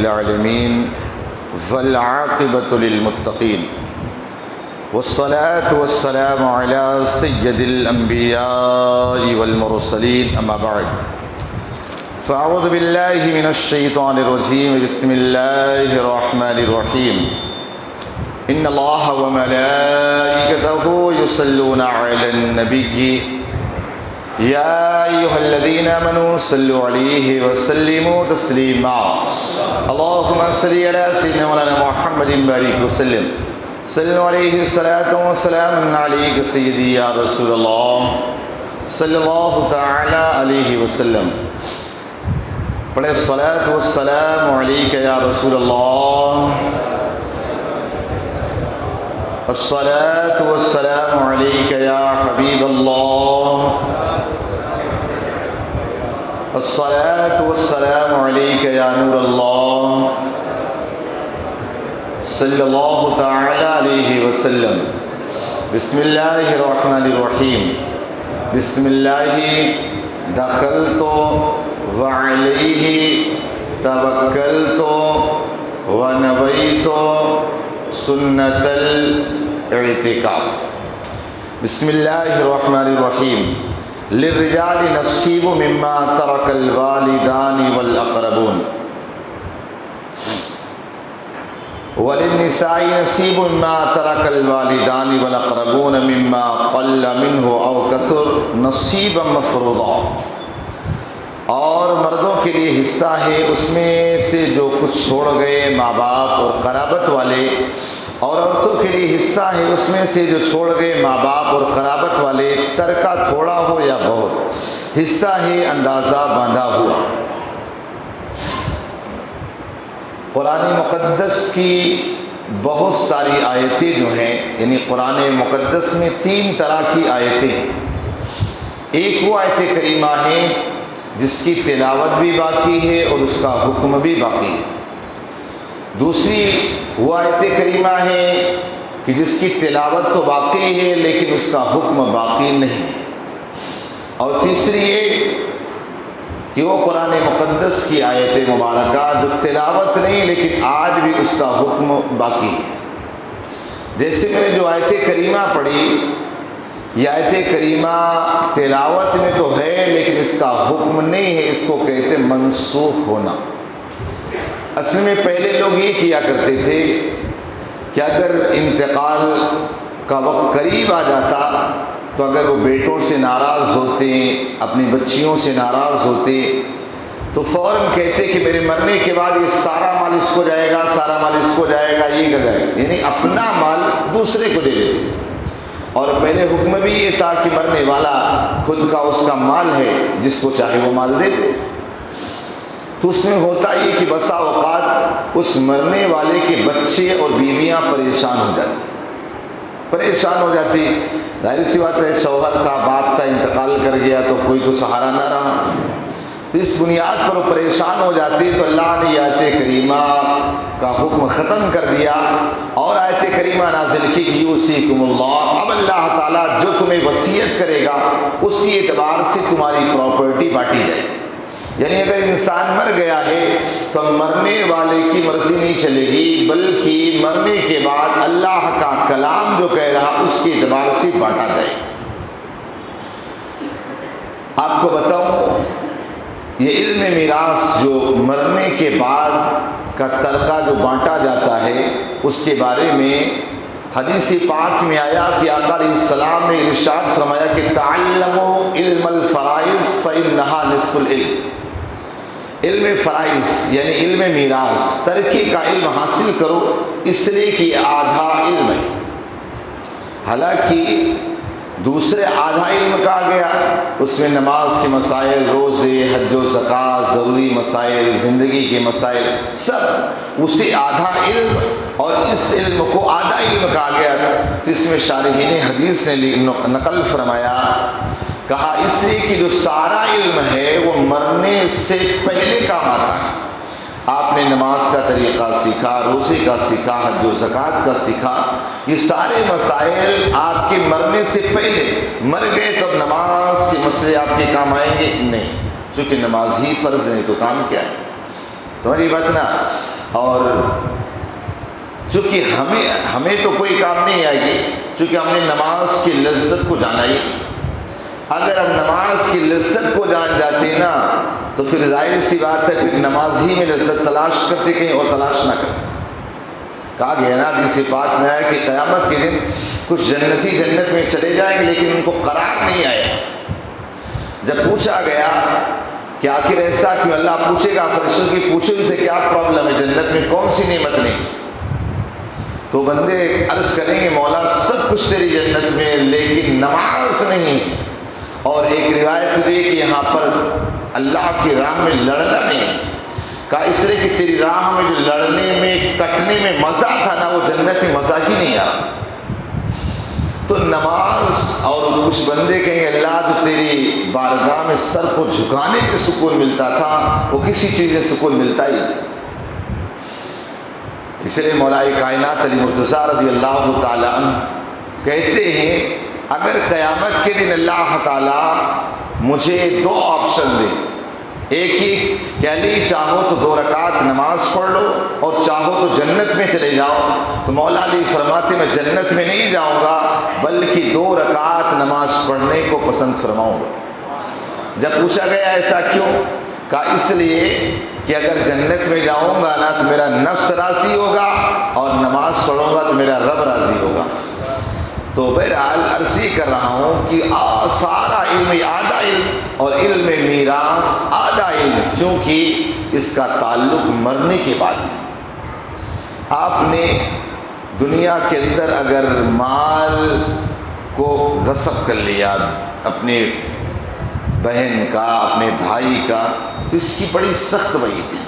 العالمين والعاقبة للمتقين والصلاة والسلام على سيد الأنبياء والمرسلين أما بعد فأعوذ بالله من الشيطان الرجيم بسم الله الرحمن الرحيم إن الله وملائكته يصلون على النبي يا أيها الذين آمنوا صلوا عليه وسلموا تسليما اللهم صل على سيدنا مولانا محمد بارك وسلم صلوا عليه الصلاة والسلام عليك سيدي يا رسول الله صلی اللہ تعالی علیہ وسلم. پڑھے الصلاة والسلام علیک یا رسول اللہ، الصلاة والسلام علیک یا حبیب اللہ، الصلاة والسلام علیک یا نور اللہ صلی اللہ تعالی علیہ وسلم. بسم اللہ الرحمن الرحیم. بسم اللہ دخلت وعلیہ توکلت ونویت سنت الاعتکاف. بسم اللہ الرحمن الرحیم. للرجال نصیب مما ترک الوالدان والاقربون وللنساء نصیب مما ترک الوالدان والاقربون مما قل منه او کثر نصیبا مفروضا. اور مردوں کے لیے حصہ ہے اس میں سے جو کچھ چھوڑ گئے ماں باپ اور قرابت والے، اور عورتوں کے لیے حصہ ہے اس میں سے جو چھوڑ گئے ماں باپ اور قرابت والے، ترکہ تھوڑا ہو یا بہت، حصہ ہے اندازہ باندھا ہوا. قرآن مقدس کی بہت ساری آیتیں جو ہیں، یعنی قرآن مقدس میں 3 طرح کی آیتیں ہیں. ایک وہ آیت کریمہ ہے جس کی تلاوت بھی باقی ہے اور اس کا حکم بھی باقی ہے. دوسری وہ آیت کریمہ ہے کہ جس کی تلاوت تو باقی ہے لیکن اس کا حکم باقی نہیں. اور تیسری یہ کہ وہ قرآن مقدس کی آیت مبارکہ جو تلاوت نہیں لیکن آج بھی اس کا حکم باقی ہے. جیسے میں نے جو آیت کریمہ پڑھی، یہ آیت کریمہ تلاوت میں تو ہے لیکن اس کا حکم نہیں ہے، اس کو کہتے منسوخ ہونا. اصل میں پہلے لوگ یہ کیا کرتے تھے کہ اگر انتقال کا وقت قریب آ جاتا تو اگر وہ بیٹوں سے ناراض ہوتے، اپنی بچیوں سے ناراض ہوتے، تو فوراً کہتے کہ میرے مرنے کے بعد یہ سارا مال اس کو جائے گا، سارا مال اس کو جائے گا، یہ جائے گا، یعنی اپنا مال دوسرے کو دے دیتے. اور پہلے حکم بھی یہ تھا کہ مرنے والا خود کا اس کا مال ہے، جس کو چاہے وہ مال دیتے. تو اس میں ہوتا یہ کہ بسا اوقات اس مرنے والے کے بچے اور بیویاں پریشان ہو جاتی. ظاہر سی بات ہے، شوہر تھا، باپ تھا، انتقال کر گیا تو کوئی تو سہارا نہ رہا. اس بنیاد پر وہ پریشان ہو جاتی. تو اللہ نے آیت کریمہ کا حکم ختم کر دیا اور آیت کریمہ نازل کی کہ یوصیکم اللہ. اب اللہ تعالیٰ جو تمہیں وصیت کرے گا اسی اعتبار سے تمہاری پراپرٹی بانٹی جائے. یعنی اگر انسان مر گیا ہے تو مرنے والے کی مرضی نہیں چلے گی، بلکہ مرنے کے بعد اللہ کا کلام جو کہہ رہا اس کے اعتبار سے بانٹا جائے. آپ کو بتاؤں، یہ علم میراث جو مرنے کے بعد کا ترکہ جو بانٹا جاتا ہے، اس کے بارے میں حدیث پاک میں آیا کہ آقا علیہ السلام نے ارشاد فرمایا کہ تعلموا علم الفرائض فإنها نصف العلم. علم فرائض یعنی علم میراث، ترکے کا علم حاصل کرو، اس لیے کہ آدھا علم ہے. حالانکہ دوسرے آدھا علم کہا گیا، اس میں نماز کے مسائل، روزے، حج و زکوٰۃ، ضروری مسائل، زندگی کے مسائل، سب اسے آدھا علم، اور اس علم کو آدھا علم کہا گیا. تو اس میں شارحین حدیث نے نقل فرمایا، کہا اس لیے کہ جو سارا علم ہے وہ مرنے سے پہلے کام آتا ہے. آپ نے نماز کا طریقہ سیکھا، روزے کا سیکھا، حج و زکوٰۃ کا سیکھا، یہ سارے مسائل آپ کے مرنے سے پہلے. مر گئے تو اب نماز کے مسئلے آپ کے کام آئیں گے نہیں، چونکہ نماز ہی فرض ہے تو کام کیا ہے. سمجھیے بات نا. اور چونکہ ہمیں تو کوئی کام نہیں آئے گی، چونکہ ہم نے نماز کی لذت کو جانا ہی۔ اگر ہم نماز کی لذت کو جان جاتے نا تو پھر ظاہر سی بات ہے پھر نماز ہی میں لذت تلاش کرتے کہیں اور تلاش نہ کرتے۔ کہا گیا نا حدیث پاک میں آیا کہ قیامت کے دن کچھ جنتی جنت میں چلے جائیں گے لیکن ان کو قرار نہیں آئے۔ جب پوچھا گیا کہ آخر ایسا کیوں، اللہ پوچھے گا فرشتوں کی پوچھے ان سے کیا پرابلم ہے، جنت میں کون سی نعمت نہیں؟ تو بندے عرض کریں گے مولا سب کچھ تیری جنت میں لیکن نماز نہیں۔ اور ایک روایت دی کہ یہاں پر اللہ کی راہ میں لڑنا نہیں، کہا اس لیے کہ تیری راہ میں جو لڑنے میں کٹنے میں مزہ تھا نا وہ جنت میں مزہ ہی نہیں آ رہا۔ تو نماز، اور کچھ بندے کہیں گے اللہ جو تیری بارگاہ میں سر کو جھکانے میں سکون ملتا تھا وہ کسی چیز سے سکون ملتا ہی نہیں۔ اس لیے مولا کائنات علی مرتضیٰ رضی اللہ تعالیٰ عنہ کہتے ہیں اگر قیامت کے دن اللہ تعالیٰ مجھے دو آپشن دے، ایک ہی کہ علی چاہو تو 2 رکعت نماز پڑھ لو اور چاہو تو جنت میں چلے جاؤ، تو مولا علی فرماتے میں جنت میں نہیں جاؤں گا بلکہ 2 رکعت نماز پڑھنے کو پسند فرماؤں گا۔ جب پوچھا گیا ایسا کیوں، کہا اس لیے کہ اگر جنت میں جاؤں گا نا تو میرا نفس راضی ہوگا اور نماز پڑھوں گا تو میرا رب راضی ہوگا۔ تو بہرحال عرض یہ کر رہا ہوں کہ سارا علم آدھا علم اور علم میراث آدھا علم، کیونکہ اس کا تعلق مرنے کے بعد ہے۔ آپ نے دنیا کے اندر اگر مال کو غصب کر لیا اپنے بہن کا، اپنے بھائی کا، تو اس کی بڑی سخت وعید ہے،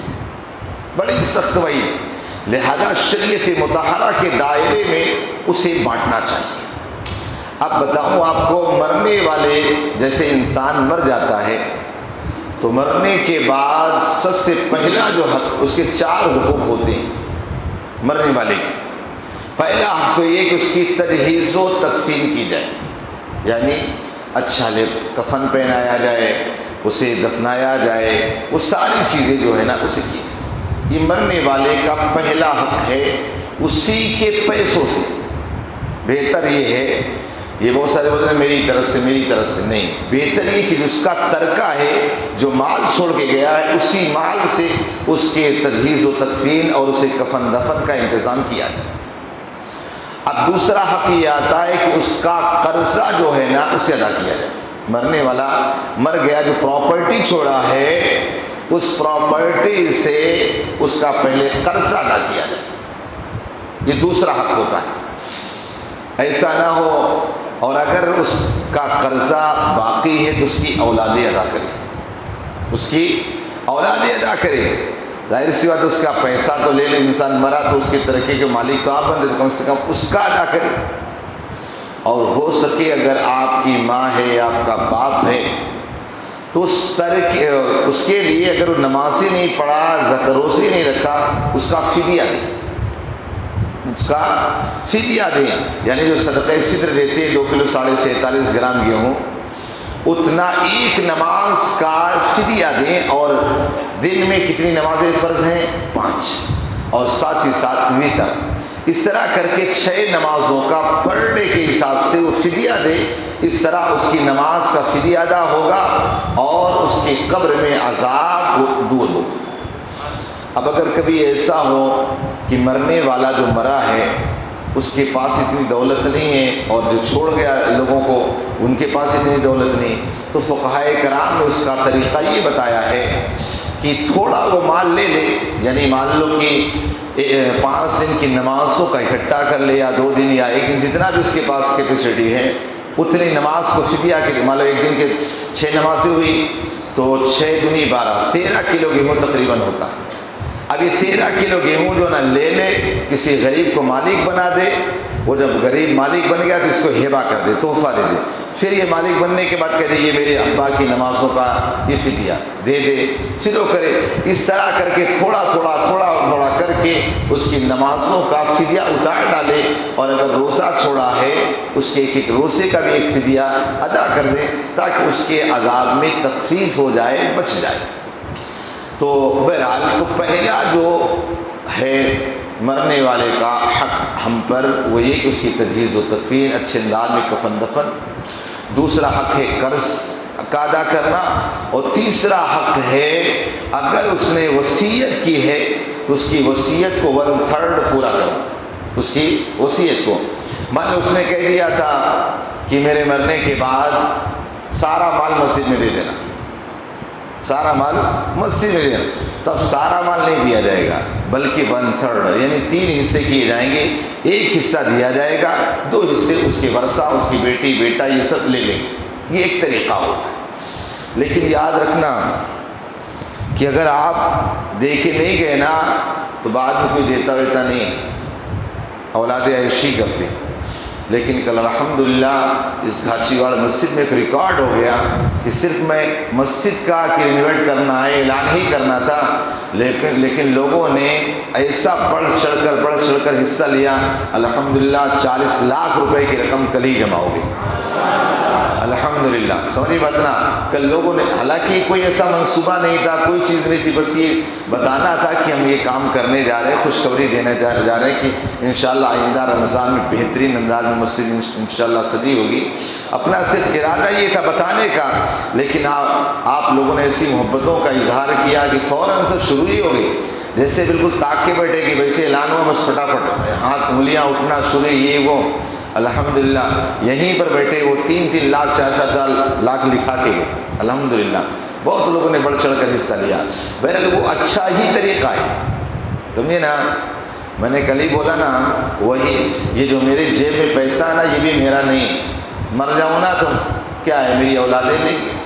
بڑی سخت وعید، لہذا شریعت مطہرہ کے دائرے میں اسے بانٹنا چاہیے۔ اب بتاؤں آپ کو، مرنے والے جیسے انسان مر جاتا ہے تو مرنے کے بعد سب سے پہلا جو حق، اس کے 4 حقوق ہوتے ہیں مرنے والے کے۔ پہلا حق تو یہ کہ اس کی تجہیز و تکفین کی جائے، یعنی اچھا کفن پہنایا جائے، اسے دفنایا جائے، وہ ساری چیزیں جو ہے نا اسے کی۔ یہ مرنے والے کا پہلا حق ہے، اسی کے پیسوں سے۔ بہتر یہ ہے، یہ بہت سارے بولتے ہیں میری طرف سے نہیں، بہتر یہ کہ اس کا ترکہ ہے، جو مال چھوڑ کے گیا ہے اسی مال سے اس کے تجہیز و تکفین اور اسے کفن دفن کا انتظام کیا جائے۔ اب دوسرا حق یہ آتا ہے کہ اس کا قرضہ جو ہے نا اسے ادا کیا جائے۔ مرنے والا مر گیا، جو پراپرٹی چھوڑا ہے اس پراپرٹی سے اس کا پہلے قرضہ ادا کیا جائے، یہ دوسرا حق ہوتا ہے۔ ایسا نہ ہو، اور اگر اس کا قرضہ باقی ہے تو اس کی اولادیں ادا کرے، اس کی اولادیں ادا کرے۔ ظاہر سی بات اس کا پیسہ تو لے لے، انسان مرا تو اس کے ترقی کے مالک تو آپ بندے، کم سے کم اس کا ادا کرے۔ اور ہو سکے اگر آپ کی ماں ہے یا آپ کا باپ ہے تو اس کے لیے اگر وہ نماز ہی نہیں پڑھا، زکوٰۃ روزی نہیں رکھا، اس کا فدیہ دیں، اس کا فدیہ دیں، یعنی جو صدقہ فطر دیتے ہیں 2 کلو 47.5 گرام گیہوں، اتنا ایک نماز کا فدیہ دیں۔ اور دن میں کتنی نمازیں فرض ہیں؟ 5، اور ساتھ ہی ساتھ وتر، اس طرح کر کے 6 نمازوں کا پر ڈے کے حساب سے وہ فدیہ دے۔ اس طرح اس کی نماز کا فدیہ ادا ہوگا اور اس کی قبر میں عذاب دور ہوگا۔ اب اگر کبھی ایسا ہو کہ مرنے والا جو مرا ہے اس کے پاس اتنی دولت نہیں ہے اور جو چھوڑ گیا لوگوں کو ان کے پاس اتنی دولت نہیں، تو فقہائے کرام نے اس کا طریقہ یہ بتایا ہے کہ تھوڑا وہ مال لے لے، یعنی مان لو کہ 5 دن کی نمازوں کا اکٹھا کر لے، یا 2 دن یا 1 دن، جتنا بھی اس کے پاس کیپیسٹی ہے اتنی نماز کو فدیہ کے لیے، مان لو 1 دن کے 6 نمازیں ہوئی تو 6 دنی 12، 13 کلو گیہوں تقریباً ہوتا ہے۔ اب یہ 13 کلو گیہوں جو نا لے لے، کسی غریب کو مالک بنا دے، وہ جب غریب مالک بن گیا تو اس کو ہبہ کر دے، تحفہ دے دے، پھر یہ مالک بننے کے بعد کہہ دے یہ میرے ابا کی نمازوں کا یہ فدیہ دے دے، پھر وہ کرے۔ اس طرح کر کے تھوڑا تھوڑا کر کے اس کی نمازوں کا فدیہ اتار ڈالے، اور اگر روزہ چھوڑا ہے اس کے ایک روزے کا بھی ایک فدیہ ادا کر دے، تاکہ اس کے عذاب میں تخفیف ہو جائے، بچ جائے۔ تو بہرحال تو پہلا جو ہے مرنے والے کا حق ہم پر وہ یہ کہ اس کی تجہیز و تکفین، اچھے انداز میں کفن دفن. دوسرا حق ہے قرض کا ادا کرنا. اور تیسرا حق ہے اگر اس نے وصیت کی ہے تو اس کی وصیت کو 1/3 پورا کرنا. اس کی وصیت کو مان لو اس نے کہہ دیا تھا کہ میرے مرنے کے بعد سارا مال مسجد میں دے دینا، سارا مال مسجد میں دینا، تب سارا مال نہیں دیا جائے گا بلکہ 1/3 یعنی 3 حصے کیے جائیں گے. ایک حصہ دیا جائے گا، 2 حصے اس کے ورثہ، اس کی بیٹی بیٹا یہ سب لے لیں گے. یہ ایک طریقہ ہوتا ہے. لیکن یاد رکھنا کہ اگر آپ دے کے نہیں گئے نا تو بعد میں کوئی دیتا ویتا نہیں، اولاد عیشی کرتے. لیکن کل الحمدللہ اس گھاچیواڑ مسجد میں ایک ریکارڈ ہو گیا کہ صرف میں مسجد کا کہ رینویٹ کرنا ہے، اعلان ہی کرنا تھا، لیکن لوگوں نے ایسا بڑھ چڑھ کر حصہ لیا. الحمدللہ 40 لاکھ روپے کی رقم کل ہی جمع ہو گئی. الحمدللہ سمجھی بات نا. کل لوگوں نے، حالانکہ کوئی ایسا منصوبہ نہیں تھا، کوئی چیز نہیں تھی، بس یہ بتانا تھا کہ ہم یہ کام کرنے جا رہے ہیں، خوشخبری دینے جا رہے ہیں کہ انشاءاللہ آئندہ رمضان میں بہترین انداز میں مسجد انشاءاللہ سجی ہوگی. اپنا صرف ارادہ یہ تھا بتانے کا، لیکن آپ لوگوں نے ایسی محبتوں کا اظہار کیا کہ فوراً سب شروع ہی ہو گئی. جیسے بالکل تاک کے بیٹھے کہ ویسے اعلان ہوا بس پھٹافٹ ہاتھ انگلیاں اٹھنا شروع، یہ وہ. الحمدللہ یہیں پر بیٹھے وہ 3 لاکھ 4 لاکھ لکھا کے گئے. الحمدللہ بہت لوگوں نے بڑھ چڑھ کر حصہ لیا. بہرحال وہ اچھا ہی طریقہ ہے، سمجھے نا. میں نے کل ہی بولا نا، وہی یہ جو میرے جیب میں پیسہ نا یہ بھی میرا نہیں. مر جاؤں نا تو کیا ہے، میری اولادیں لیں گے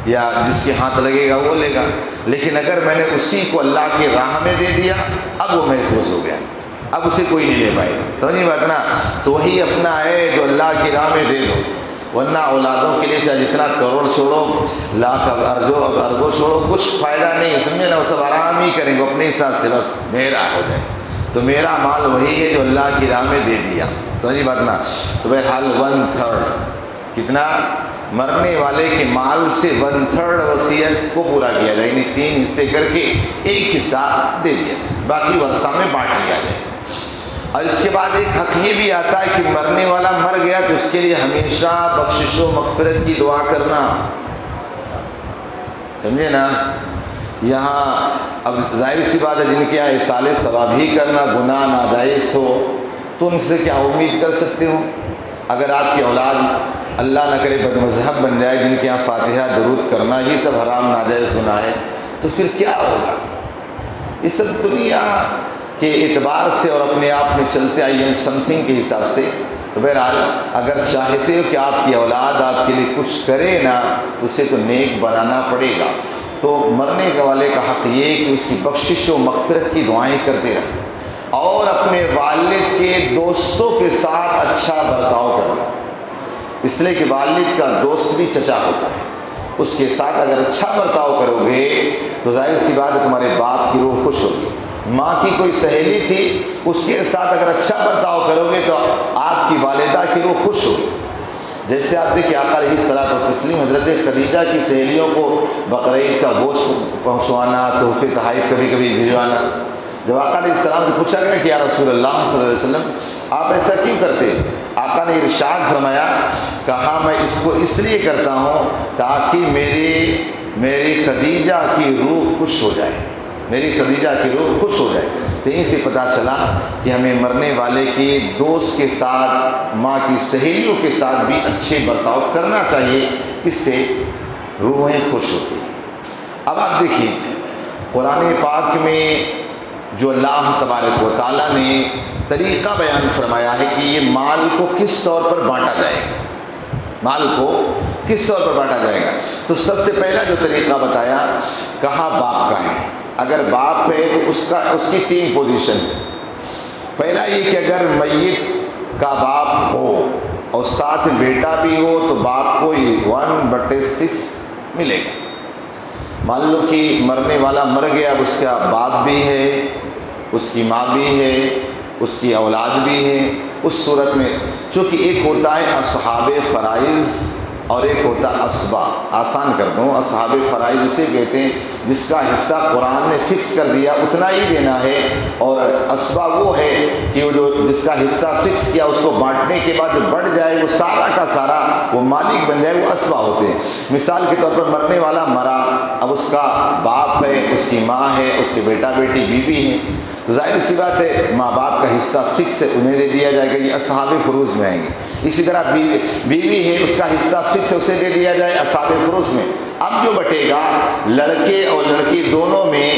یا جس کے ہاتھ لگے گا وہ لے گا. لیکن اگر میں نے اسی کو اللہ کی راہ میں دے دیا اب وہ محفوظ ہو گیا، اب اسے کوئی نہیں لے پائے گا. سمجھیں بات نا. تو وہی اپنا ہے جو اللہ کی راہ میں دے دو، ورنہ اولادوں کے لیے چاہے جتنا کروڑ چھوڑو، لاکھ اربوں چھوڑو، کچھ فائدہ نہیں. سمجھے نا، وہ سب آرام ہی کریں گے اپنے حساب سے، بس میرا ہو جائے. تو میرا مال وہی ہے جو اللہ کی راہ میں دے دیا. سمجھیں بات نا. تو بہرحال 1/3 کتنا، مرنے والے کے مال سے 1/3 وصیت کو پورا کیا جائے، یعنی 3 حصے کر کے ایک حصہ دے دیا، باقی ورثہ میں بانٹ لیا جائے. اور اس کے بعد ایک حق یہ بھی آتا ہے کہ مرنے والا مر گیا تو اس کے لیے ہمیشہ بخشش و مغفرت کی دعا کرنا. سمجھے نا. یہاں اب ظاہر سی بات ہے جن کے یہاں احصال ثواب ہی کرنا گناہ ناجائز ہو تو ان سے کیا امید کر سکتے ہو. اگر آپ کی اولاد اللہ نہ کرے بد مذہب بن جائے، جن کے یہاں فاتحہ درود کرنا یہ سب حرام ناجائز گناہ ہے، تو پھر کیا ہوگا. یہ سب دنیا کے اعتبار سے اور اپنے آپ میں چلتے آئی ایم سم تھنگ کے حساب سے. تو بہرحال اگر چاہتے ہو کہ آپ کی اولاد آپ کے لیے کچھ کرے نا تو اسے تو نیک بنانا پڑے گا. تو مرنے والے کا حق یہ کہ اس کی بخشش و مغفرت کی دعائیں کرتے رہیں اور اپنے والد کے دوستوں کے ساتھ اچھا برتاؤ کرنا. اس لیے کہ والد کا دوست بھی چچا ہوتا ہے، اس کے ساتھ اگر اچھا برتاؤ کرو گے تو ظاہر سی بات ہے تمہارے باپ کی روح خوش ہوگی. ماں کی کوئی سہیلی تھی، اس کے ساتھ اگر اچھا برتاؤ کرو گے تو آپ کی والدہ کی روح خوش ہوگی. جیسے آپ دیکھیں آقا علیہ الصلوۃ والتسلیم حضرت خدیجہ کی سہیلیوں کو بقرعید کا گوشت پہنچوانا، تحفے تحائف کبھی کبھی بھجوانا. جب آقا علیہ السلام سے پوچھا گیا کہ یا رسول اللہ صلی اللہ علیہ وسلم آپ ایسا کیوں کرتے، آقا نے ارشاد فرمایا، کہا میں اس کو اس لیے کرتا ہوں تاکہ میری خدیجہ کی روح خوش ہو جائے، میری خدیجہ کی روح خوش ہو جائے. تو یہیں سے پتہ چلا کہ ہمیں مرنے والے کے دوست کے ساتھ، ماں کی سہیلیوں کے ساتھ بھی اچھے برتاؤ کرنا چاہیے، اس سے روحیں خوش ہوتی ہیں. اب آپ دیکھیے قرآن پاک میں جو اللہ تبارک و تعالیٰ نے طریقہ بیان فرمایا ہے کہ یہ مال کو کس طور پر بانٹا جائے گا، مال کو کس طور پر بانٹا جائے گا. تو سب سے پہلا جو طریقہ بتایا، کہا باپ کا ہے. اگر باپ ہے تو اس کی 3 پوزیشن ہے. پہلا یہ کہ اگر میت کا باپ ہو اور ساتھ بیٹا بھی ہو تو باپ کو 1/6 ملے گا. مان لو کہ مرنے والا مر گیا، اب اس کا باپ بھی ہے، اس کی ماں بھی ہے، اس کی اولاد بھی ہے. اس صورت میں چونکہ ایک ہوتا ہے اصحاب فرائض اور ایک ہوتا اسبا۔ آسان کر دوں، اصحاب فرائض اسے کہتے ہیں جس کا حصہ قرآن نے فکس کر دیا اتنا ہی دینا ہے، اور اسبا وہ ہے کہ وہ جو جس کا حصہ فکس کیا اس کو بانٹنے کے بعد جو بڑھ جائے وہ سارا کا سارا وہ مالک بن جائے، وہ اسبا ہوتے ہیں۔ مثال کے طور پر مرنے والا مرا، اب اس کا باپ ہے، اس کی ماں ہے، اس کے بیٹا بیٹی بیوی ہیں، تو ظاہر سی بات ہے ماں باپ کا حصہ فکس ہے، انہیں دے دیا جائے گا، یہ اصحاب فروض میں آئیں گے۔ اسی طرح بیوی ہے، اس کا حصہ فکس ہے، اسے دے دیا جائے اصحاب فروض میں۔ اب جو بٹے گا لڑکے اور لڑکی دونوں میں،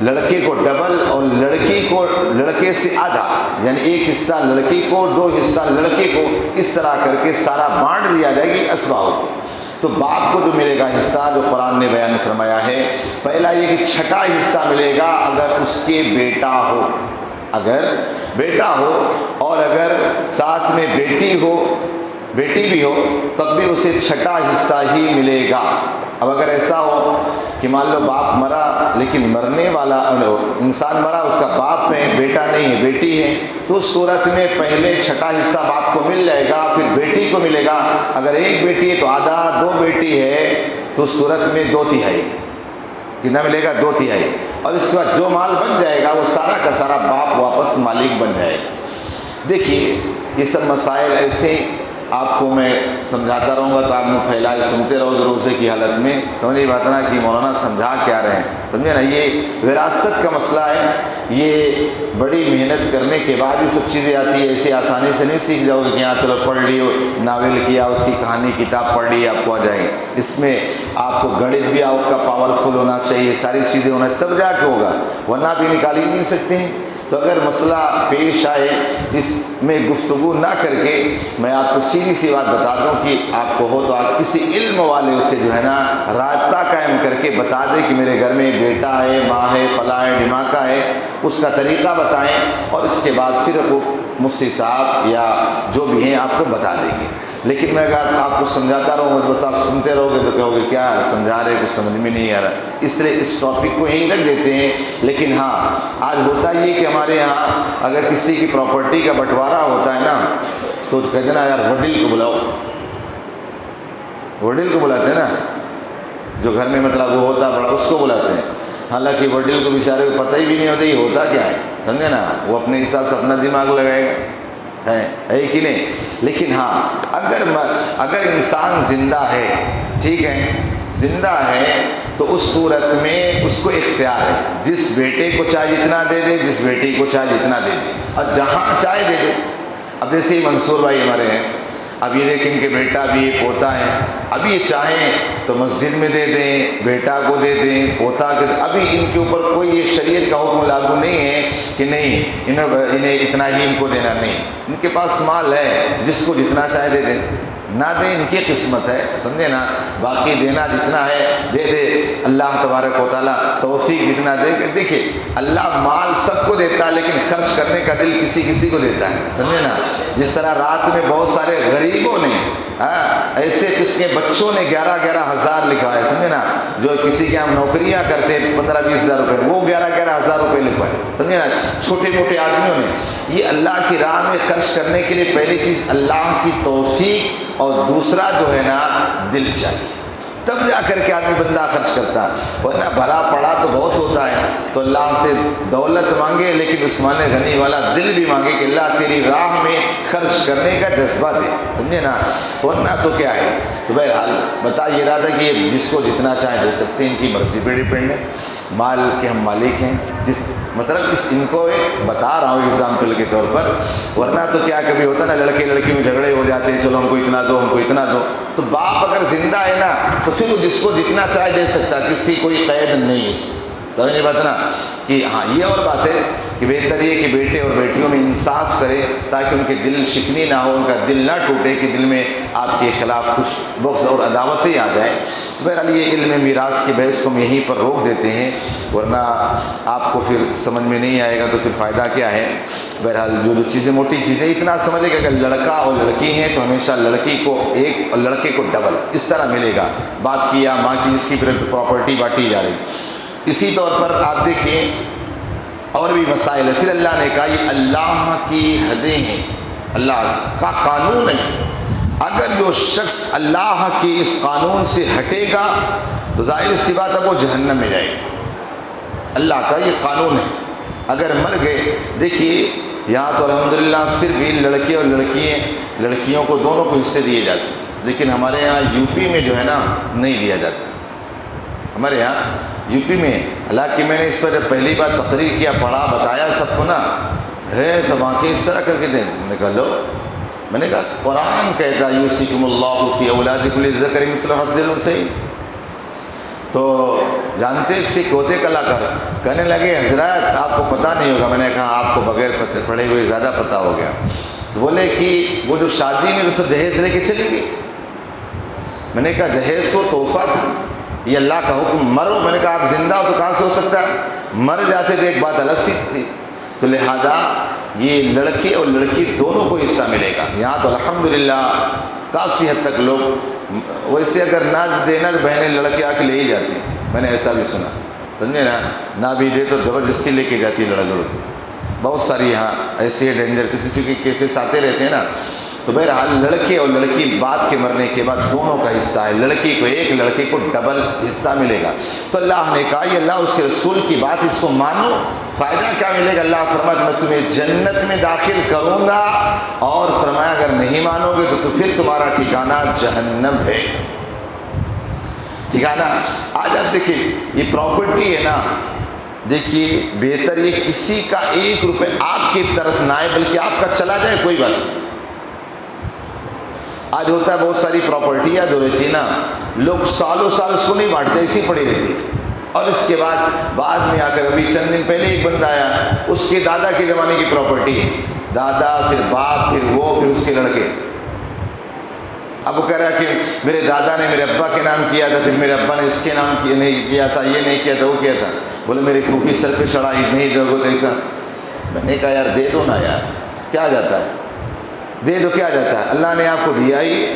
لڑکے کو ڈبل اور لڑکی کو لڑکے سے آدھا، یعنی ایک حصہ لڑکی کو، دو حصہ لڑکے کو، اس طرح کر کے سارا بانٹ دیا جائے گی، اسبا ہوتی۔ تو باپ کو جو ملے گا حصہ جو قرآن نے بیان فرمایا ہے، پہلا یہ کہ چھٹا حصہ ملے گا اگر اس کے بیٹا ہو، اگر بیٹا ہو، اور اگر ساتھ میں بیٹی ہو، بیٹی بھی ہو، تب بھی اسے چھٹا حصہ ہی ملے گا۔ اب اگر ایسا ہو کہ مان لو باپ مرا لیکن مرنے والا انسان مرا، اس کا باپ ہے، بیٹا نہیں ہے، بیٹی ہے، تو اس صورت میں پہلے چھٹا حصہ باپ کو مل جائے گا، پھر بیٹی کو ملے گا۔ اگر ایک بیٹی ہے تو آدھا، دو بیٹی ہے تو اس صورت میں 2/3 کتنا ملے گا؟ 2/3، اور اس کے بعد جو مال بن جائے گا وہ سارا کا سارا باپ واپس مالک بن جائے گا۔ دیکھیے یہ سب مسائل ایسے آپ کو میں سمجھاتا رہوں گا تو آپ منہ پھیلائے سنتے رہو گے روزے کی حالت میں، سمجھے بات نا کہ مولانا سمجھا کیا رہے ہیں، سمجھے نا۔ یہ وراثت کا مسئلہ ہے، یہ بڑی محنت کرنے کے بعد یہ سب چیزیں آتی ہے، ایسے آسانی سے نہیں سیکھ جاؤ گے کہ ہاں چلو پڑھ لیو، ناول کیا، اس کی کہانی کتاب پڑھ لی، آپ کو آ جائیں گے۔ اس میں آپ کو گڑت بھی آپ کا پاورفل ہونا چاہیے، ساری چیزیں ہونا تب جا کے ہوگا، ورنہ بھی نکال ہی نہیں سکتے ہیں۔ تو اگر مسئلہ پیش آئے جس میں گفتگو نہ کر کے میں آپ کو سیدھی سی بات بتا دوں کہ آپ کو ہو تو آپ کسی علم والے سے جو ہے نا رابطہ قائم کر کے بتا دیں کہ میرے گھر میں بیٹا ہے، ماں ہے، فلاں ہے، ڈھماکہ ہے، اس کا طریقہ بتائیں، اور اس کے بعد پھر وہ مفتی صاحب یا جو بھی ہیں آپ کو بتا دیں گے۔ لیکن میں اگر آپ کو سمجھاتا رہوں گا تو بس آپ سنتے رہو گے تو کہو گے کیا سمجھا رہے، کچھ سمجھ میں نہیں آ رہا، اس لیے اس ٹاپک کو یہیں رکھ دیتے ہیں۔ لیکن ہاں آج ہوتا یہ کہ ہمارے یہاں اگر کسی کی پراپرٹی کا بنٹوارا ہوتا ہے نا تو کہتے نا یار وڈیل کو بلاؤ، وڈیل کو بلاتے ہیں نا، جو گھر میں مطلب وہ ہوتا بڑا اس کو بلاتے ہیں، حالانکہ وڈیل کو بیچارے کو پتہ ہی بھی نہیں ہوتا یہ ہوتا کیا ہے، سمجھے نا، وہ اپنے حساب سے اپنا دماغ لگائے گا، ہے کہ نہیں۔ لیکن ہاں اگر انسان زندہ ہے، ٹھیک ہے، زندہ ہے، تو اس صورت میں اس کو اختیار ہے، جس بیٹے کو چاہے جتنا دے دے، جس بیٹی کو چاہے جتنا دے دے، اور جہاں چاہے دے دے۔ اب جیسے ہی منصور بھائی ہمارے ہیں، اب یہ دیکھیں ان کے بیٹا بھی ہے، پوتا ہے، اب یہ چاہیں تو مسجد میں دے دیں، بیٹا کو دے دیں، پوتا کو، ابھی ان کے اوپر کوئی یہ شریعت کا حکم لاگو نہیں ہے کہ نہیں انہیں اتنا ہی ان کو دینا، نہیں، ان کے پاس مال ہے، جس کو جتنا چاہے دے دیں، نہ دیں ان کی قسمت ہے، سمجھے نا، باقی دینا جتنا ہے دے دے، اللہ تبارک و تعالیٰ توفیق جتنا دے۔ دیکھیں اللہ مال سب کو دیتا ہے لیکن خرچ کرنے کا دل کسی کسی کو دیتا ہے، سمجھے نا۔ جس طرح رات میں بہت سارے غریبوں نے ایسے قسم کے بچوں نے 11,000 لکھا ہے، سمجھے نا، جو کسی کے ہم نوکریاں کرتے 15-20 ہزار روپے، وہ 11,000 روپے لکھوائے، سمجھے نا، چھوٹے موٹے آدمیوں نے۔ یہ اللہ کی راہ میں خرچ کرنے کے لیے پہلی چیز اللہ کی توفیق، اور دوسرا جو ہے نا دل چاہیے، تب جا کر کے آدمی بندہ خرچ کرتا ہے، ورنہ بھلا پڑا تو بہت ہوتا ہے، تو اللہ سے دولت مانگے لیکن عثمان غنی والا دل بھی مانگے کہ اللہ تیری راہ میں خرچ کرنے کا جذبہ دے، سمجھے نا، ورنہ تو کیا ہے۔ تو بہرحال بتا یہ رہا تھا کہ یہ جس کو جتنا چاہے دے سکتے ہیں، ان کی مرضی پہ ڈیپینڈ ہے، مال کے ہم مالک ہیں، جس مطلب ان کو ایک بتا رہا ہوں اگزامپل کے طور پر، ورنہ تو کیا کبھی ہوتا نا لڑکے لڑکی میں جھگڑے ہو جاتے ہیں، چلو ہم کو اتنا دو، ہم کو اتنا دو، تو باپ اگر زندہ ہے نا تو پھر وہ جس کو جتنا چاہے دے سکتا، کسی کوئی قید نہیں ہے اس میں، تو یہ بات نا کہ ہاں یہ اور بات ہے کہ بہتر یہ کہ بیٹے اور بیٹیوں میں انصاف کرے تاکہ ان کے دل شکنی نہ ہو، ان کا دل نہ ٹوٹے کہ دل میں آپ کے خلاف کچھ بغض اور عداوتیں آ جائیں۔ تو بہرحال یہ علم میراث کی بحث کو ہم یہیں پر روک دیتے ہیں، ورنہ آپ کو پھر سمجھ میں نہیں آئے گا تو پھر فائدہ کیا ہے۔ بہرحال جو چیزیں موٹی چیزیں اتنا سمجھے کہ اگر لڑکا اور لڑکی ہیں تو ہمیشہ لڑکی کو ایک اور لڑکے کو ڈبل اس طرح ملے گا، بات کیا ماں کی جس کی پراپرٹی بانٹی جا رہی۔ اسی طور پر آپ دیکھیں اور بھی مسائل ہے، پھر اللہ نے کہا یہ اللہ کی حدیں ہیں، اللہ کا قانون ہے، اگر جو شخص اللہ کے اس قانون سے ہٹے گا تو ظاہر سی بات ہے وہ جہنم میں جائے گا۔ اللہ کا یہ قانون ہے۔ اگر مر گئے، دیکھیے یہاں تو الحمدللہ پھر بھی لڑکے اور لڑکیوں کو دونوں کو حصے دیے جاتے ہیں، لیکن ہمارے یہاں یو پی میں جو ہے نا نہیں دیا جاتا۔ ہمارے یہاں یو پی میں، حالانکہ میں نے اس پر پہلی بار تقریر کیا، پڑھا، بتایا سب کو نا، ہے سب آنکھیں اس طرح کر کے دیں۔ میں نے کہا لو، میں نے کہا قرآن کہتا یوصیکم اللہ فی اولادکم للذکر مثل حظ الانثیین۔ تو جانتے سکھ ہوتے کلاکار کہنے لگے حضرات آپ کو پتہ نہیں ہوگا۔ میں نے کہا آپ کو بغیر پڑھے ہوئے زیادہ پتہ ہو گیا۔ تو بولے کہ وہ جو شادی میں اسے جہیز لے کے چلی گئی۔ میں نے کہا جہیز تو تحفہ تھا، یہ اللہ کا حکم، مرو۔ میں نے کہا آپ زندہ ہو تو کہاں سے ہو سکتا ہے، مر جاتے تو ایک بات الگ سی تھی۔ تو لہذا یہ لڑکے اور لڑکی دونوں کو حصہ ملے گا۔ یہاں تو الحمدللہ کافی حد تک لوگ ویسے اگر نہ دینا بہنیں لڑکے آ کے لے ہی جاتی ہیں، میں نے ایسا بھی سنا، سمجھے نا، نہ بھی دے تو زبردستی لے کے جاتی ہے لڑکی۔ بہت ساری یہاں ایسے ڈینجر قسم کے کیسز آتے رہتے ہیں نا۔ تو بہرحال لڑکے اور لڑکی باپ کے مرنے کے بعد دونوں کا حصہ ہے، لڑکی کو ایک، لڑکے کو ڈبل حصہ ملے گا۔ تو اللہ نے کہا یہ اللہ اس کے رسول کی بات، اس کو مانو، فائدہ کیا ملے گا؟ اللہ فرمایا میں تمہیں جنت میں داخل کروں گا، اور فرمایا اگر نہیں مانو گے تو پھر تمہارا ٹھکانہ جہنم ہے۔ ٹھکانہ آج آپ دیکھیں یہ پراپرٹی ہے نا، دیکھیے بہتر یہ کسی کا 1 روپے آپ کی طرف نہ آئے بلکہ آپ کا چلا جائے، کوئی بات نہیں۔ آج ہوتا ہے بہت ساری پراپرٹیاں جو رہتی ہے نا، لوگ سالوں سال اس کو نہیں بانٹتے، ایسی پڑی رہتی، اور اس کے بعد میں آ کر ابھی چند دن پہلے ایک بندہ آیا، اس کے دادا کے زمانے کی پراپرٹی ہے، دادا پھر باپ پھر وہ پھر اس کے لڑکے۔ اب وہ کہہ رہا ہے کہ میرے دادا نے میرے ابا کے نام کیا تھا، پھر میرے ابا نے اس کے نام نہیں کیا تھا، یہ نہیں کیا تھا، وہ کیا تھا، بولے میری پھوپھی سر پہ چڑھائی، نہیں دو گے ایسا۔ میں نے کہا یار دے دو نا یار، کیا جاتا ہے، دے دو کیا جاتا ہے، اللہ نے آپ کو دیا ہی ہے،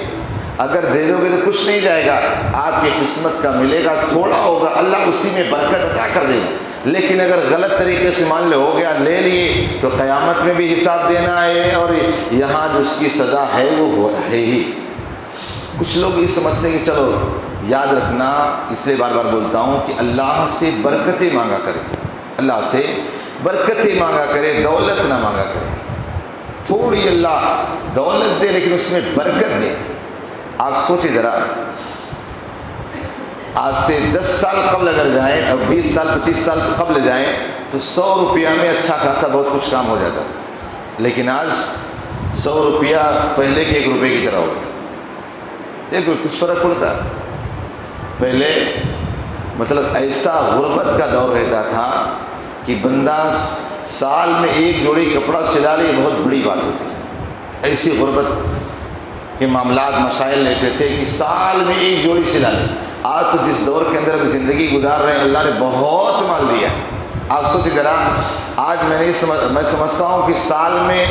اگر دے دو گے تو کچھ نہیں جائے گا، آپ کی قسمت کا ملے گا، تھوڑا ہوگا، اللہ اسی میں برکت عطا کر دے گا۔ لیکن اگر غلط طریقے سے مان لے ہو گیا، لے لیے، تو قیامت میں بھی حساب دینا ہے، اور یہاں جو اس کی سزا ہے وہ ہے ہی۔ کچھ لوگ یہ سمجھتے ہیں کہ چلو یاد رکھنا، اس لیے بار بار بولتا ہوں کہ اللہ سے برکتیں مانگا کرے، اللہ سے برکتیں مانگا کرے، دولت نہ مانگا کرے۔ تھوڑی اللہ دولت دے لیکن اس میں برکت دے۔ آپ سوچیں ذرا، آج سے 10 سال قبل اگر جائیں، اب 20 سال 25 سال قبل جائیں تو 100 روپیہ میں اچھا خاصا بہت کچھ کام ہو جاتا تھا، لیکن آج 100 روپیہ پہلے کے 1 روپے کی طرح ہو گیا، ایک کچھ فرق پڑتا ہے۔ پہلے مطلب ایسا غربت کا دور رہتا تھا کہ بندہ سال میں 1 جوڑی کپڑا سلا لے بہت بڑی بات ہوتی ہے، ایسی غربت کے معاملات مسائل رہتے تھے کہ سال میں 1 جوڑی سلا لے۔ آج تو جس دور کے اندر ہم زندگی گزار رہے ہیں، اللہ نے بہت مال دیا ہے۔ آپ سوچیں ذرا، آج میں سمجھتا ہوں کہ سال میں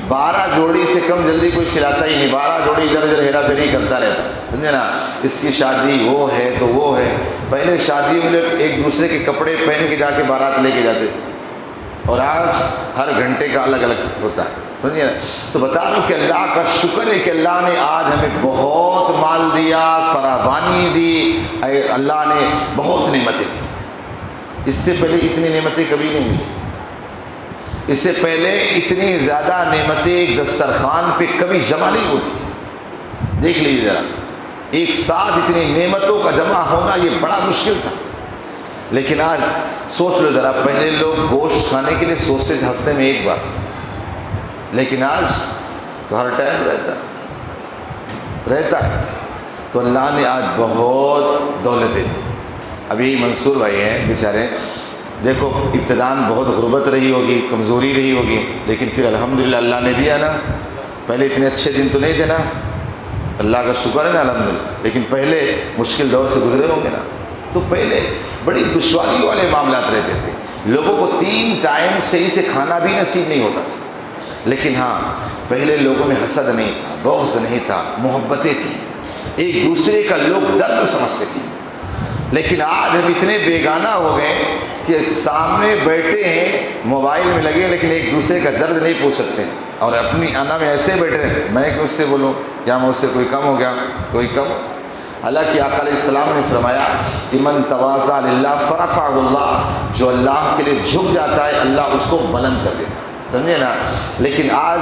12 جوڑی سے کم جلدی کوئی سلاتا ہی نہیں، 12 جوڑی ادھر ادھر ہیرا پھیری کرتا رہتا، سمجھے نا، اس کی شادی وہ ہے تو وہ ہے۔ پہلے شادی میں لوگ ایک دوسرے کے کپڑے پہن کے جا کے بارات لے کے جاتے تھے، اور آج ہر گھنٹے کا الگ الگ ہوتا ہے، سمجھے نا۔ تو بتا رہا ہوں کہ اللہ کا شکر ہے کہ اللہ نے آج ہمیں بہت مال دیا، فراوانی دی، اللہ نے بہت نعمتیں دی۔ اس سے پہلے اتنی نعمتیں کبھی نہیں ملی، اس سے پہلے اتنی زیادہ نعمتیں ایک دسترخوان پہ کبھی جمع نہیں ہوتی۔ دیکھ لیجیے ذرا، ایک ساتھ اتنی نعمتوں کا جمع ہونا یہ بڑا مشکل تھا۔ لیکن آج سوچ لو ذرا، پہلے لوگ گوشت کھانے کے لیے سوچتے تھے ہفتے میں 1 بار، لیکن آج تو ہر ٹائم رہتا ہے۔ تو اللہ نے آج بہت دولتیں دی۔ ابھی منصور بھائی ہیں بیچارے، دیکھو ابتداً بہت غربت رہی ہوگی، کمزوری رہی ہوگی، لیکن پھر الحمدللہ اللہ نے دیا نا۔ پہلے اتنے اچھے دن تو نہیں تھے نا، اللہ کا شکر ہے نا الحمدللہ، لیکن پہلے مشکل دور سے گزرے ہوں گے نا۔ تو پہلے بڑی دشواری والے معاملات رہتے تھے، لوگوں کو 3 ٹائم صحیح سے کھانا بھی نصیب نہیں ہوتا تھا۔ لیکن ہاں، پہلے لوگوں میں حسد نہیں تھا، بغض نہیں تھا، محبتیں تھیں، ایک دوسرے کا لوگ درد سمجھتے تھے۔ لیکن آج ہم اتنے بیگانہ ہو گئے کہ سامنے بیٹھے ہیں موبائل میں لگے، لیکن ایک دوسرے کا درد نہیں پوچھ سکتے، اور اپنی انا میں ایسے بیٹھے ہیں، میں کس سے بولوں، کیا مجھ سے کوئی کم ہو گیا؟ کوئی کم؟ حالانکہ آقا علیہ السلام نے فرمایا کہ من تواضع للہ فرفعہ اللہ، جو اللہ کے لیے جھک جاتا ہے اللہ اس کو بلند کر دیتا ہے، سمجھے نا؟ لیکن آج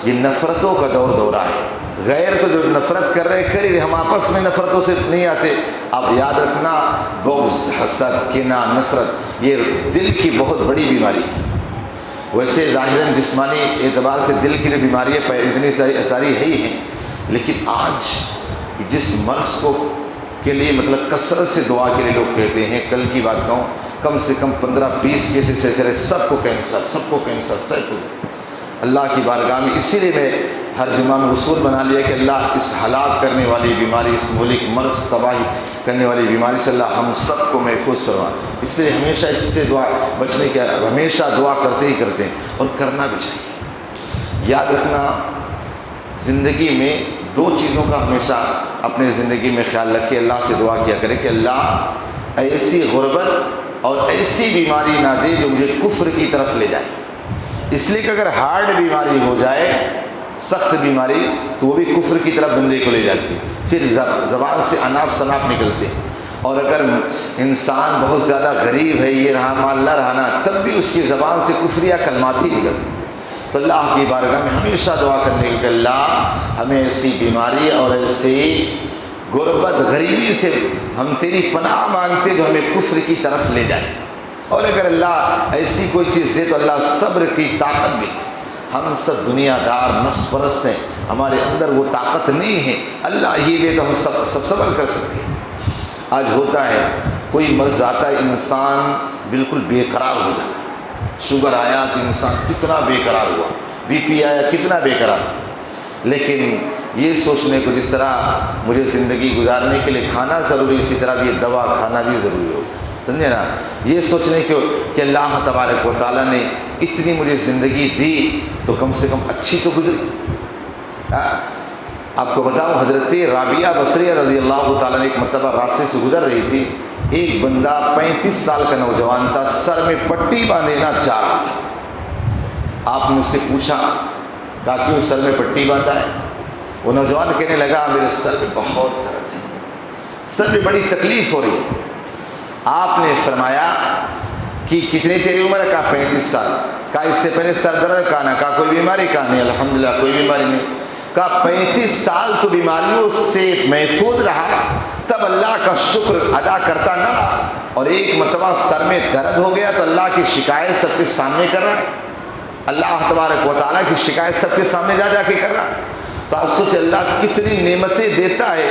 یہ نفرتوں کا دورہ ہے، غیر تو جو نفرت کر رہے کر ہی رہے، ہم آپس میں نفرتوں سے نہیں آتے۔ اب یاد رکھنا، بغض، حسد، کینہ، نفرت یہ دل کی بہت بڑی بیماری ہے۔ ویسے ظاہراً جسمانی اعتبار سے دل کی جو بیماریاں اتنی ساری ہے ہی ہیں، لیکن آج جس مرض کو کے لیے مطلب کثرت سے دعا کے لیے لوگ کہتے ہیں، کل کی بات کہوں کم سے کم 15-20 کیسز ایسے رہے، سب کو کینسر، سب کو کینسر، سب کو، اللہ کی بارگاہ میں۔ اسی لیے میں ہر جمعہ میں اصول بنا لیا کہ اللہ اس ہلاک کرنے والی بیماری، اس ملک مرض تباہی کرنے والی بیماری سے اللہ ہم سب کو محفوظ فرما۔ اس لیے ہمیشہ اس سے دعا بچنے کے ہمیشہ دعا کرتے ہی کرتے ہیں، اور کرنا بھی چاہیے۔ یاد رکھنا، زندگی میں 2 چیزوں کا ہمیشہ اپنے زندگی میں خیال رکھے، اللہ سے دعا کیا کرے کہ اللہ ایسی غربت اور ایسی بیماری نہ دے جو مجھے کفر کی طرف لے جائے۔ اس لیے کہ اگر ہارڈ بیماری ہو جائے، سخت بیماری، تو وہ بھی کفر کی طرف بندے کو لے جاتی ہے، پھر زبان سے اناپ شناپ نکلتے ہیں۔ اور اگر انسان بہت زیادہ غریب ہے، یہ رہا مال نہ رہنا، تب بھی اس کی زبان سے کفریہ کلمات ہی نکلتے۔ تو اللہ کی بارگاہ میں ہمیشہ دعا کرنے کہ اللہ ہمیں ایسی بیماری اور ایسی غربت غریبی سے ہم تیری پناہ مانگتے جو ہمیں کفر کی طرف لے جائے، اور اگر اللہ ایسی کوئی چیز دے تو اللہ صبر کی طاقت بھی دے۔ ہم سب دنیا دار نفس پرست ہیں، ہمارے اندر وہ طاقت نہیں ہے، اللہ ہی دے تو ہم سب صبر کر سکتے ہیں۔ آج ہوتا ہے کوئی مرض آتا ہے، انسان بالکل بے قرار ہو جاتا ہے۔ شوگر آیا تو انسان کتنا بے قرار ہوا، بی پی آیا کتنا بے قرار، لیکن یہ سوچنے کو جس طرح مجھے زندگی گزارنے کے لیے کھانا ضروری، اسی طرح یہ دوا کھانا بھی ضروری ہو، سمجھے نا؟ یہ سوچنے کو کہ اللہ تبارک و تعالیٰ نے اتنی مجھے زندگی دی تو کم سے کم اچھی تو گزری۔ آپ کو بتاؤں، حضرت رابعہ بصریہ رضی اللہ تعالیٰ نے ایک مرتبہ راستے سے گزر رہی تھی، ایک بندہ 35 سال کا نوجوان تھا، سر میں پٹی باندھنا چاہ رہا تھا۔ آپ نے اس سے پوچھا، کہا کیوں سر میں پٹی باندھا ہے؟ وہ نوجوان کہنے لگا میرے سر میں بہت درد ہے، سر میں بڑی تکلیف ہو رہی ہے۔ آپ نے فرمایا کہ کتنی تیری عمر ہے؟ کہا 35 سال۔ کہا اس سے پہلے سر درد کا نہ؟ کہا کوئی بیماری؟ کہا نہیں الحمدللہ کوئی بیماری نہیں۔ کہا 35 سال تو بیماریوں سے محفوظ رہا، تب اللہ کا شکر ادا کرتا نہ رہا، اور ایک مرتبہ سر میں درد ہو گیا تو اللہ کی شکایت سب کے سامنے کر رہا ہے، اللہ تبارک و تعالیٰ کی شکایت سب کے سامنے جا کے کر رہا ہے۔ تو آپ سوچیں اللہ کتنی نعمتیں دیتا ہے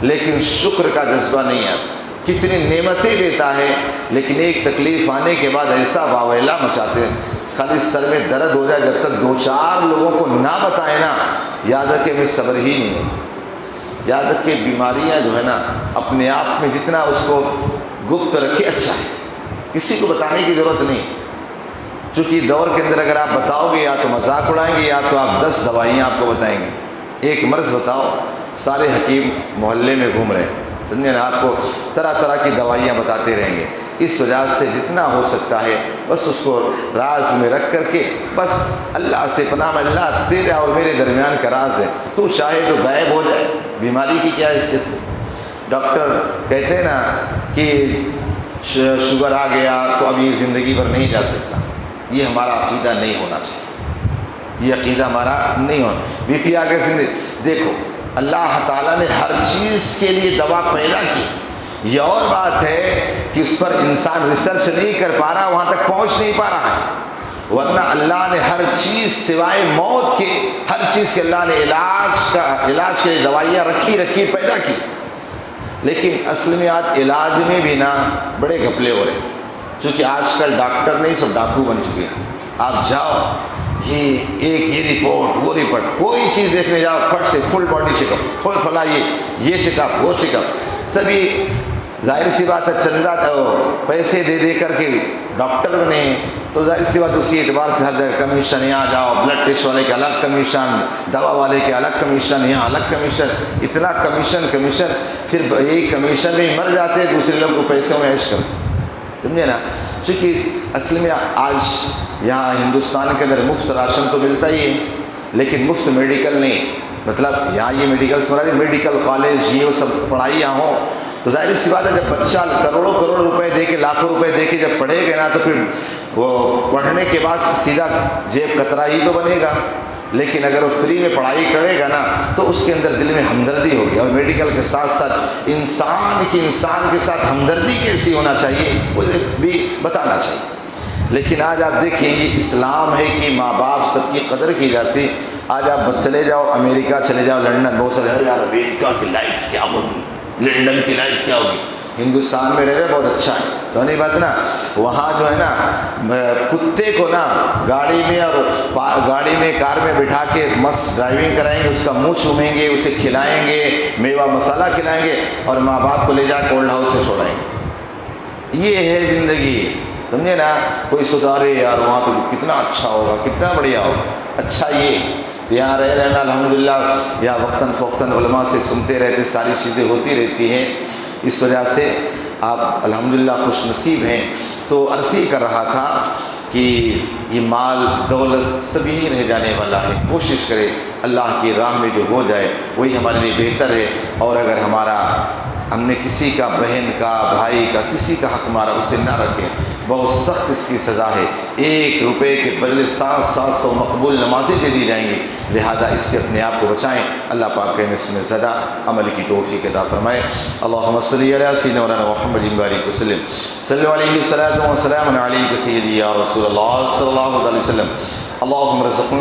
لیکن شکر کا جذبہ نہیں آتا، کتنی نعمتیں دیتا ہے لیکن ایک تکلیف آنے کے بعد ایسا واویلا مچاتے ہیں، خالی سر میں درد ہو جائے جب تک 2-4 لوگوں کو نہ بتائیں نا، یاد رکھے میں صبر ہی نہیں ہوتا۔ یاد رکھے بیماریاں جو ہے نا اپنے آپ میں جتنا اس کو گپت رکھے اچھا ہے، کسی کو بتانے کی ضرورت نہیں، چونکہ دور کے اندر اگر آپ بتاؤ گے یا تو مذاق اڑائیں گے یا تو آپ 10 دوائیاں آپ کو بتائیں گے۔ ایک مرض بتاؤ، سارے حکیم محلے میں گھوم رہے ہیں، سمجھے نا، آپ کو طرح طرح کی دوائیاں بتاتے رہیں گے۔ اس وجہ سے جتنا ہو سکتا ہے بس اس کو راز میں رکھ کر کے بس اللہ سے پناہ، اللہ تیرے اور میرے درمیان کا راز ہے، تو چاہے تو غائب ہو جائے، بیماری کی کیا حیثیت ہے؟ ڈاکٹر کہتے ہیں نا کہ شوگر آ گیا تو اب یہ زندگی بھر نہیں جا سکتا، یہ ہمارا عقیدہ نہیں ہونا چاہیے، یہ عقیدہ ہمارا نہیں ہونا۔ بی پی آ کے زندگی دیکھو، اللہ تعالیٰ نے ہر چیز کے لیے دوا پیدا کی، یہ اور بات ہے کہ اس پر انسان ریسرچ نہیں کر پا رہا، وہاں تک پہنچ نہیں پا رہا ہے، ورنہ اللہ نے ہر چیز سوائے موت کے، ہر چیز کے اللہ نے علاج کے لیے دوائیاں رکھی پیدا کی، لیکن اصل میں آج علاج میں بھی نا بڑے گھپلے ہو رہے ہیں، چونکہ آج کل ڈاکٹر نہیں سب ڈاکو بن چکے ہیں۔ آپ جاؤ، یہ رپورٹ وہ رپورٹ، کوئی چیز دیکھنے جاؤ پھٹ سے فل باڈی چیک اپ، فل فلا یہ چیک اپ وہ چیک اپ، سبھی ظاہر سی بات ہے چندہ پیسے دے کر کے ڈاکٹر بنے، تو ظاہر سی بات اسی اعتبار سے ہر جگہ کمیشن، یہاں جاؤ بلڈ ٹیسٹ والے کے الگ کمیشن، دوا والے کے الگ کمیشن، یہاں الگ کمیشن، اتنا کمیشن، پھر ایک کمیشن میں مر جاتے ہیں، دوسرے لوگ کو پیسوں میں عیش کرتے، سمجھے نا؟ چونکہ اصل میں آج یہاں ہندوستان کے اندر مفت راشن تو ملتا ہی ہے لیکن مفت میڈیکل نہیں، مطلب یہاں یہ میڈیکل کالج یہ وہ سب پڑھائی یہاں ہو تو ظاہر سی بات ہے جب بچہ کروڑوں روپے دے کے لاکھوں روپے دے کے جب پڑھے گا نا تو پھر وہ پڑھنے کے بعد سیدھا جیب کترا ہی تو بنے گا. لیکن اگر وہ فری میں پڑھائی کرے گا نا تو اس کے اندر دل میں ہمدردی ہوگی. اور میڈیکل کے ساتھ ساتھ انسان کے ساتھ ہمدردی کیسی ہونا چاہیے وہ بھی بتانا چاہیے. لیکن آج آپ دیکھیں یہ اسلام ہے کہ ماں باپ سب کی قدر کی جاتی. آج آپ چلے جاؤ امریکہ چلے جاؤ لنڈن, بہت سارے یار امریکہ کی لائف کیا ہوگی, لنڈن کی لائف کیا ہوگی, ہندوستان میں رہ رہے بہت اچھا ہے تو نہیں بات نا. وہاں جو ہے نا کتے کو نا گاڑی میں کار میں بٹھا کے مست ڈرائیونگ کرائیں گے, اس کا منہ چومیں گے, اسے کھلائیں گے, میوہ مسالہ کھلائیں گے اور ماں باپ کو لے جا کے اولڈ ہاؤس میں چھوڑائیں گے. یہ ہے زندگی, سمجھے نا. کوئی سدھارے یار وہاں تو کتنا اچھا ہوگا, کتنا بڑھیا ہوگا. اچھا یہ تو یہاں رہنا الحمدللہ یا وقتاً فوقتاً علماء سے سنتے رہتے, ساری چیزیں ہوتی رہتی ہیں. اس وجہ سے آپ الحمدللہ خوش نصیب ہیں. تو عرض ہی کر رہا تھا کہ یہ مال دولت سبھی رہ جانے والا ہے. کوشش کرے اللہ کی راہ میں جو ہو جائے وہی ہمارے لیے بہتر ہے. اور اگر ہم نے کسی کا بہن کا بھائی کا کسی کا حق مارا اسے نہ رکھیں, بہت سخت اس کی سزا ہے. 1 روپے کے بدلے 700 مقبول نمازیں دے دی جائیں گی. لہذا اس سے اپنے آپ کو بچائیں. اللہ پاک کے نسل میں زیادہ عمل کی توفیق عطا فرمائے. اللہم صلی علی سیدنا مولانا محمد بارک وسلم صلی علیہ وسلم علیہ سیدی یا رسول اللہ صلی اللہ علیہ وسلم. اللہم رزقنا